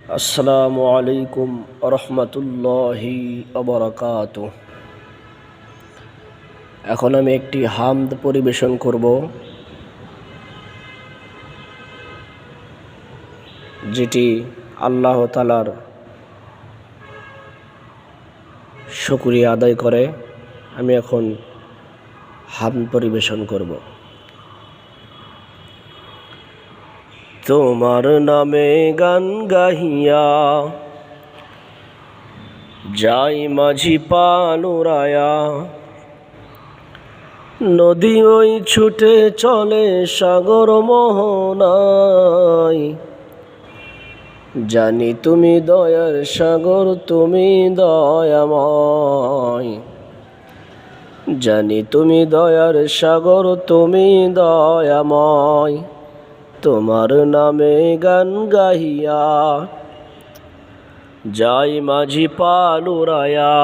আসসালামু আলাইকুম রহমতুল্লাহি ওয়াবারাকাতুহু। এখন আমি একটি হামদ পরিবেশন করব, যেটি আল্লাহ তাআলার শুকরিয়া আদায় করে। আমি এখন হামদ পরিবেশন করব। তোমার নামে গান গাহিয়া যাই মাঝি পানুরায়া, নদী ওই ছুটে চলে সাগর মোহনায়। জানি তুমি দয়ার সাগর, তুমি দয়াময়। জানি তুমি দয়ার সাগর, তুমি দয়াময়। তোমার নামে গান গাহিয়া যাই মাঝি পালুরায়া,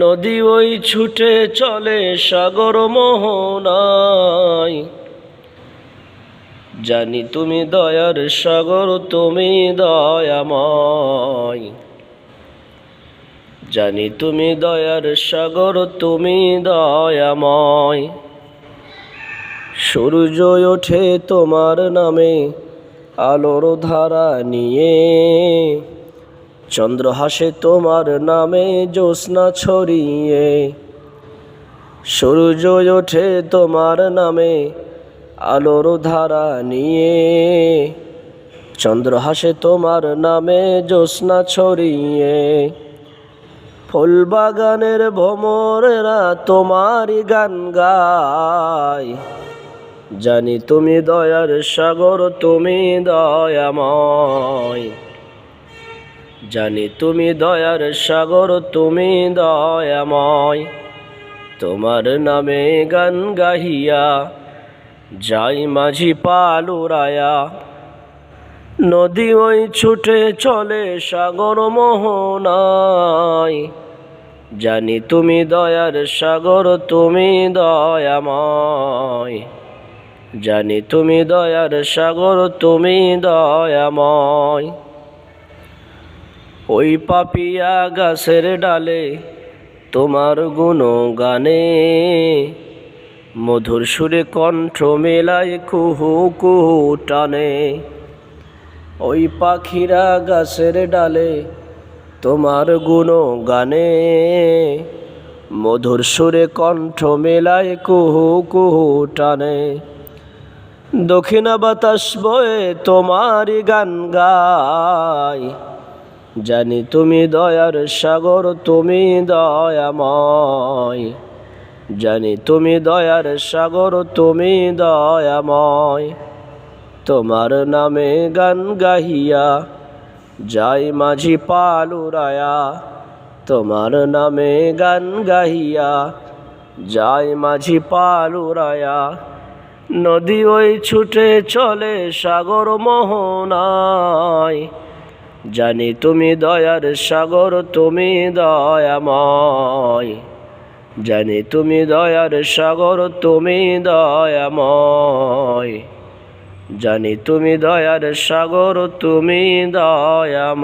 নদী ওই ছুটে চলে সাগর মোহনায়। জানি তুমি দয়ার সাগর, তুমি দয়াময়। জানি তুমি দয়ার সাগর, তুমি দয়াময়। সূর্য ওঠে তোমার নামে আলোর ধারা নিয়ে, চন্দ্র হাসে তোমার নামে জ্যোৎস্না ছড়িয়ে। সূর্য ওঠে তোমার নামে আলোর ধারা নিয়ে, চন্দ্র হাসে তোমার নামে জ্যোৎস্না ছড়িয়ে। ফুল বাগানের ভ্রমরেরা তোমারই গান গায়। জানি তুমি দয়ার সাগর, তুমি দয়াময়। জানি তুমি দয়ার সাগর, তুমি দয়াময়। তোমার নামে গান গাহিয়া যাই মাঝি পালুরায়া, নদী ওই ছুটে চলে সাগর মোহনায়। জানি তুমি দয়ার সাগর, তুমি দয়াময়। জানি তুমি দয়ার সাগর, তুমি দয়াময়। ওই পাপিয়া গাছের ডালে তোমার গুণগানে, মধুর সুরে কণ্ঠ মেলায় কুহু কুহু টানে। ওই পাখিরা গাছের ডালে তোমার গুণগানে, মধুর সুরে কণ্ঠ মেলায় কুহু কুহু টানে। দক্ষিণা বাতাস বয়ে তোমারই গান গায়। জানি তুমি দয়ার সাগর, তুমি দয়াময়। জানি তুমি দয়ার সাগর, তুমি দয়াময়। তোমার নামে গান গাহিয়া যাই মাঝি পালুরায়া, তোমার নামে গান গাহিয়া যাই মাঝি পালুরায়া, নদী ওই ছুটে চলে সাগর মোহনায়। জানি তুমি দয়ার সাগর, তুমি দয়াময়। জানি তুমি দয়ার সাগর, তুমি দয়াময়। জানি তুমি দয়ার সাগর, তুমি দয়াময়।